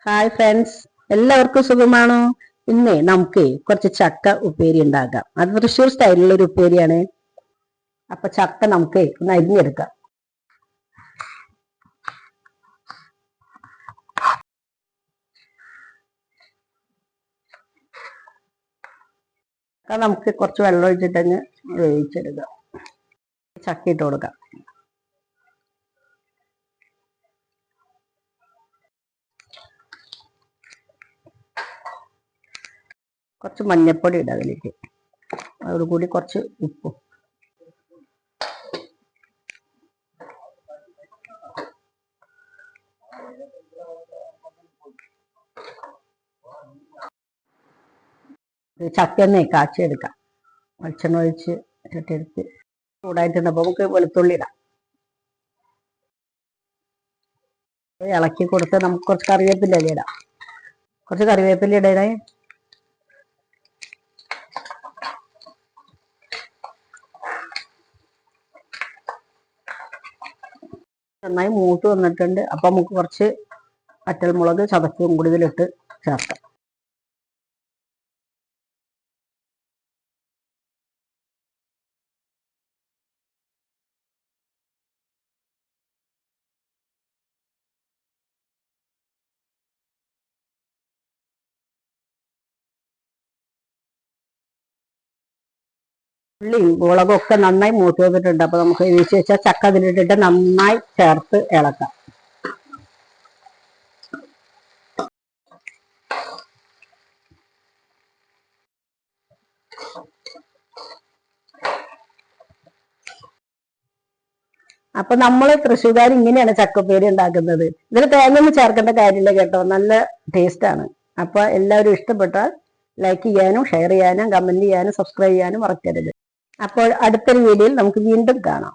Hi friends, എല്ലാവർക്കും സുഖമാണോ? ഇന്നേ നമുക്ക് കുറച്ച് ചക്ക ഉപ്പേരി ഉണ്ടാക്കാം. അത് തൃശ്ശൂർ സ്റ്റൈലിലുള്ള ഒരു ഉപ്പേരിയാണ്. അപ്പൊ ചക്ക നമുക്ക് ഒന്ന് അരിഞ്ഞെടുക്കാം. നമുക്ക് കുറച്ച് വെള്ളം ഒഴിച്ചിട്ടങ്ങ് വേവിച്ചെടുക്കാം. ചക്ക ഇട്ട് കൊടുക്കാം. കുറച്ച് മഞ്ഞൾപ്പൊടി ഇടാം അതിലേക്ക്. അതോടുകൂടി കുറച്ച് ഉപ്പും. ചക്കന്നെ കാച്ചിയെടുക്കാം. വെളിച്ചെണ്ണ ഒഴിച്ച് ചട്ടിയെടുത്ത് ചൂടായിട്ടുണ്ടപ്പോൾ നമുക്ക് വെളുത്തുള്ളി ഇടാം. ഇളക്കി കൊടുത്ത് നമുക്ക് കുറച്ച് കറിവേപ്പില ഇടാം. കുറച്ച് കറിവേപ്പില ഇടണേ. നന്നായി മൂത്ത് വന്നിട്ടുണ്ട്. അപ്പൊ നമുക്ക് കുറച്ച് വറ്റൽമുളക് ചതച്ചും കൂടി ഇതിലിട്ട് ചേർക്കാം. ഉള്ളിയും മുളകും ഒക്കെ നന്നായി മൂത്ത് വന്നിട്ടുണ്ട്. അപ്പൊ നമുക്ക് വീശി വെച്ചാൽ ചക്ക അതിലിട്ടിട്ട് നന്നായി ചേർത്ത് ഇളക്കാം. അപ്പൊ നമ്മള് തൃശ്ശൂർക്കാർ ഇങ്ങനെയാണ് ചക്കപ്പേരി ഉണ്ടാക്കുന്നത്. ഇതിൽ തേങ്ങയൊന്നും ചേർക്കേണ്ട കാര്യമില്ല കേട്ടോ, നല്ല ടേസ്റ്റ് ആണ്. അപ്പൊ എല്ലാവരും ഇഷ്ടപ്പെട്ടാൽ ലൈക്ക് ചെയ്യാനും ഷെയർ ചെയ്യാനും കമന്റ് ചെയ്യാനും സബ്സ്ക്രൈബ് ചെയ്യാനും മറക്കരുത്. അപ്പോൾ അടുത്തൊരു വീഡിയോയിൽ നമുക്ക് വീണ്ടും കാണാം.